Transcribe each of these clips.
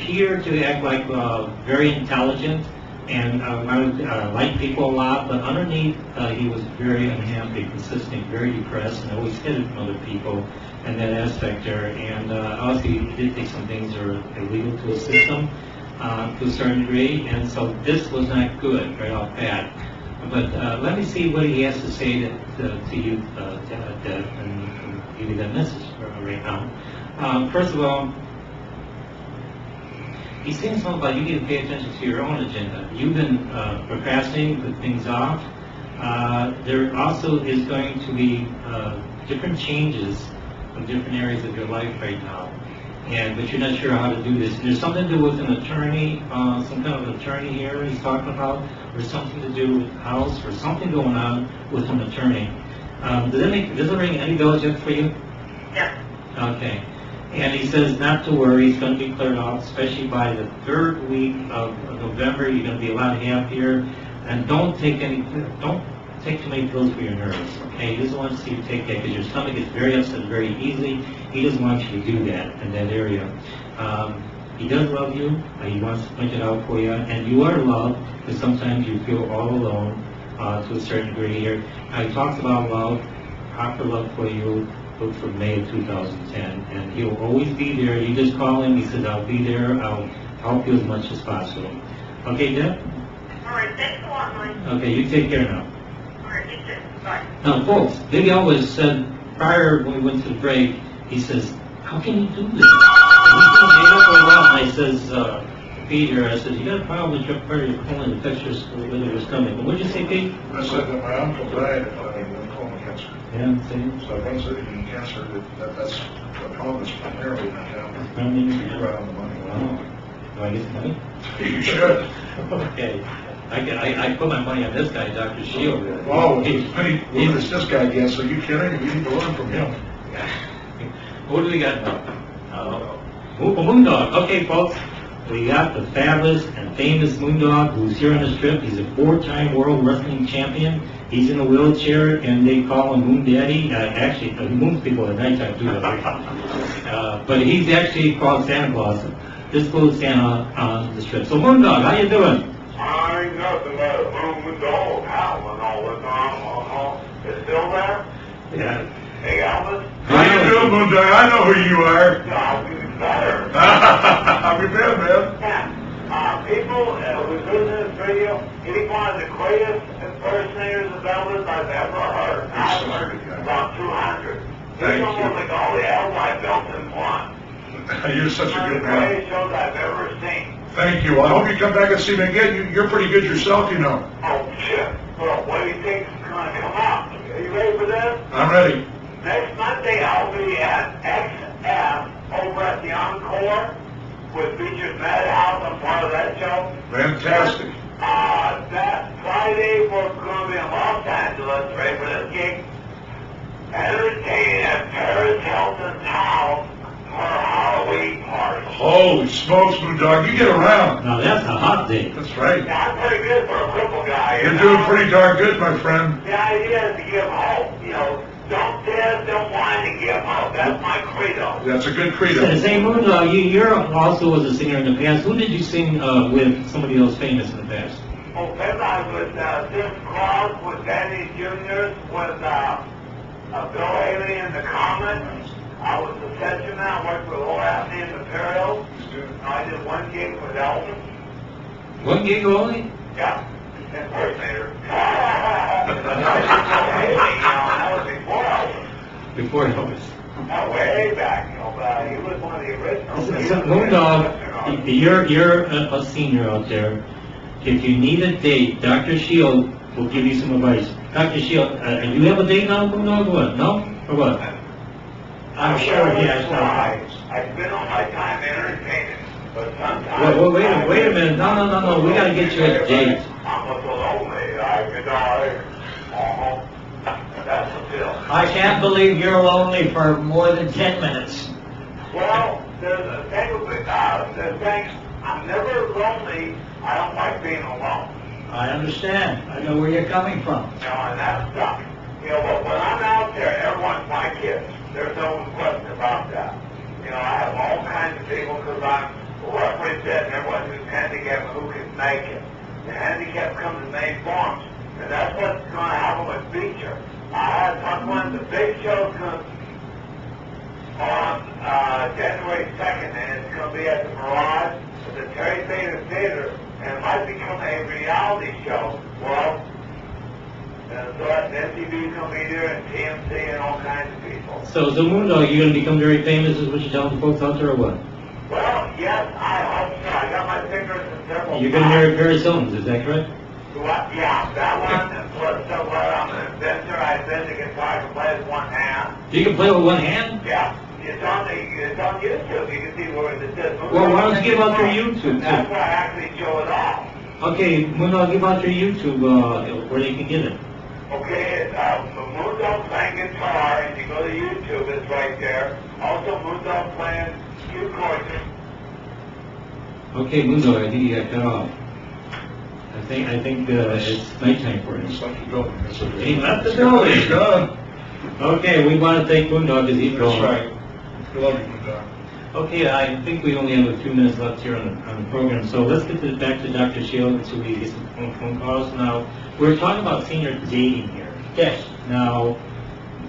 appear to act like very intelligent and like people a lot, but underneath he was very unhappy, consistent, very depressed, and always hid from other people and that aspect there. And also he did think some things are illegal to his system to a certain degree, and so this was not good right off bat. But let me see what he has to say to you, Deb, and give you that message right now. First of all, he's saying something about you need to pay attention to your own agenda. You've been procrastinating, put things off. There also is going to be different changes in different areas of your life right now, but you're not sure how to do this. And there's something to do with an attorney, some kind of attorney here he's talking about, or something to do with house, or something going on with an attorney. Does it ring any bells yet for you? Yeah. Okay. And he says not to worry, it's going to be cleared off, especially by the third week of November. You're going to be a lot happier. And don't take too many pills for your nerves, okay? He doesn't want to see you take that because your stomach is very upset very easily. He doesn't want you to do that in that area. He does love you. He wants to point it out for you. And you are loved because sometimes you feel all alone to a certain degree here. He talks about love, proper love for you. Look for May of 2010, and he'll always be there. You just call him. He says, "I'll be there. I'll help you as much as possible." Okay, Deb? All right, thanks a lot, Mike. Okay, you take care now. All right, you too. Bye. Now, folks, Big always said prior when we went to the break, he says, "How can you do this?" And he's been made up for a while. And I says, Peter, I said, "You got a problem with your part of your colon infectious whether it was coming." But what did you say, Pete? I said that my uncle died of colon cancer. Yeah, same. So once it became cancer, that's the problem is primarily went down. Coming. You're right on the money. Wow. Do I get the money? You should. Okay. I put my money on this guy, Dr. Shield. Oh, who does this guy get? So you kidding? You need to learn from him. What do we got now? Moondog. Okay, folks. We got the fabulous and famous Moondog who's here on this trip. He's a 4-time world wrestling champion. He's in a wheelchair, and they call him Moon Daddy. Actually, he moons people at nighttime, too. But he's actually called Santa Claus. This goes Santa on this trip. So, Moondog, how you doing? I ain't nothing but a moon dog howling all the time. It's still there? Yeah. Hey, Albert? How you doing, Moondog? I know who you are. I'll be better. How you been, man? Yeah. People, was listening to this radio, he's one of the greatest impersonators of Elvis I've ever heard. I've heard about 200. Thank He's almost you. like all the L's I built in one. You're such a One of good the man. greatest shows I've ever seen. Thank you. Well, I hope you come back and see me again. You're pretty good yourself, you know. Oh, shit. Well, what do you think's going to come out? Are you ready for this? I'm ready. Next Monday, I'll be at XF over at the Encore with featured Madhouse. I'm part of that show. Fantastic. That Friday, we're going to be in Los Angeles, ready for this gig. Entertaining at Paris Hilton's house for a Halloween party. Holy smokes, Moondog. You get around. Now, that's a hot day. That's right. Yeah, I'm pretty good for a cripple guy. You're doing pretty darn good, my friend. The idea is to give hope. You know, don't dare, don't whine, and give hope. That's my credo. That's a good credo. Say, Moondog, you're also was a singer in the past. Who did you sing with somebody else famous in the past? Oh, then I was Tim Cross with Danny Jr., with Bill Haley and the Comets. I was the session man. I worked with Old Anthony and the Perils. I did one gig with Elvis. One gig only? Yeah, impersonator. Haley, you know, that was before Elvis. Before Elvis. Oh, way back, you know, but he was one of the originals. Moondog, you're a senior out there. If you need a date, Dr. Shield will give you some advice. Dr. Shield, do you have a date now, Moondog, or what? No? Or what? I'm sure he has lives. I spend all my time entertaining, but sometimes... Wait a minute. No. We gotta get you a date. I'm a little lonely. I could die. That's the deal. I can't believe you're lonely for more than 10 minutes. Well, there's a thing with I'm never lonely. I don't like being alone. I understand. I know where you're coming from. You know, and that's tough. You know, but when I'm out there, everyone's my kids. There's no question about that. You know, I have all kinds of people because I'm what we said, and everyone who's handicapped who can make it. The handicap comes in main forms, and that's what's going to happen with Beecher. I had someone, the big show's going on January 2nd, and it's going to be at the Mirage, at the Terry Theater Theater, and it might become a reality show. Well, so MTV's going to be there, and TMC, and all kinds of people. So, Moondog, you're going to become very famous, is what you're telling folks out there, or what? Well, yes, I hope so. I got my fingers in several You're going to marry Paris Hilton, is that correct? What? Yeah, that one was so what I'm an inventor. I invented a guitar to play with one hand. You can play with one hand? Yeah, it's on YouTube. You can see where it is. Well, why don't you give out your YouTube? That's where I actually show it off. Okay, Moondog, give out your YouTube, where they can get it. Okay, Moondog playing guitar, and you go to YouTube, it's right there. Also, Moondog playing cue chords. Okay, Moondog, I think you got cut off. I think it's nighttime for It's you. like you're going. That's okay. He left the building. He's gone. Okay, we want to thank Moondog because he's That's gone. right. We love you, Doc. Okay, I think we only have a few minutes left here on the program, so let's get back to Dr. Shield so we get some phone calls. Now, we're talking about senior dating here. Yes. Now,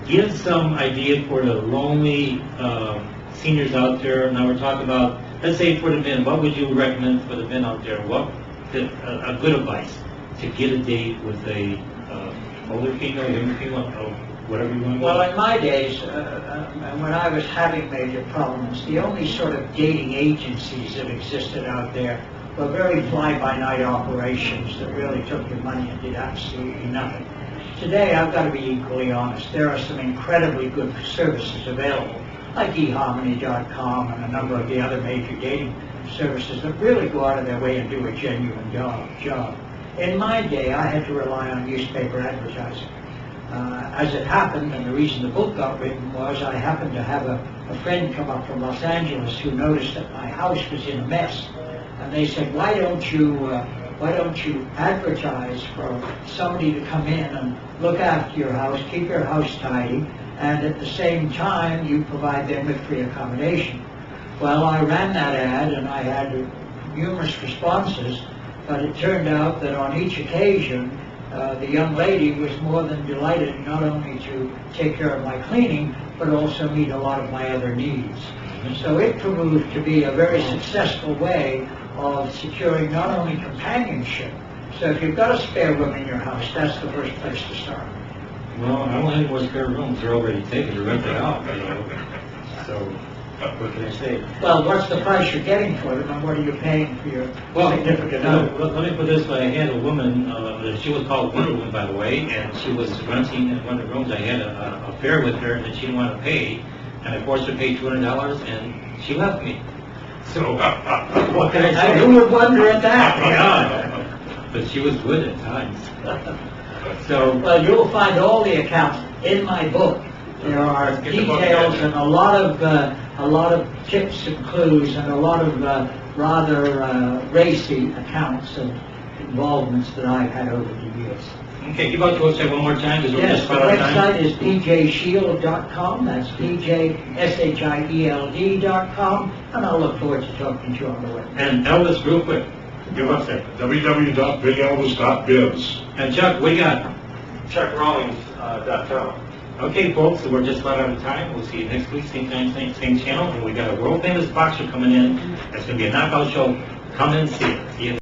give some idea for the lonely seniors out there. Now, we're talking about, let's say for the men, what would you recommend for the men out there? What a good advice to get a date with a older female, younger female, or whatever you want? Well, in my days, when I was having major problems, the only sort of dating agencies that existed out there were very fly-by-night operations that really took your money and did absolutely nothing. Today, I've got to be equally honest, there are some incredibly good services available, like eHarmony.com and a number of the other major dating services that really go out of their way and do a genuine job. In my day, I had to rely on newspaper advertising. As it happened, and the reason the book got written was I happened to have a friend come up from Los Angeles who noticed that my house was in a mess. And they said, why don't you advertise for somebody to come in and look after your house, keep your house tidy, and at the same time you provide them with free accommodation. Well, I ran that ad and I had numerous responses, but it turned out that on each occasion the young lady was more than delighted not only to take care of my cleaning, but also meet a lot of my other needs. And so it proved to be a very successful way of securing not only companionship. So if you've got a spare room in your house, that's the first place to start. Well, I don't have any more spare rooms, they're already taken, they're rented out, you know. So, what can I say? Well, what's the price you're getting for them, and what are you paying for your significant other? Let me put this way, I had a woman, she was called Wonder Woman, by the way, and she was renting in one of the rooms. I had a affair with her that she didn't want to pay, and I forced her to pay $200, and she left me. So, what can I say? Who would wonder at that? Yeah, but she was good at times. So, Well, you'll find all the accounts in my book. There are Let's get the book details together. and a lot of tips and clues and a lot of rather racy accounts of involvements that I've had over the years. okay, give out the website one more time, because we're Yes, just the about out of time. website is pjshield.com. That's pjshield.com, and I'll look forward to talking to you on the web. And Elvis, real quick, your website. www.bigelvis.biz. And Chuck, what do you got? ChuckRawlings.com. Okay, folks, so we're just about out of time. We'll see you next week, same time, same channel. And we got a world famous boxer coming in. That's going to be a knockout show. Come and see it. See you.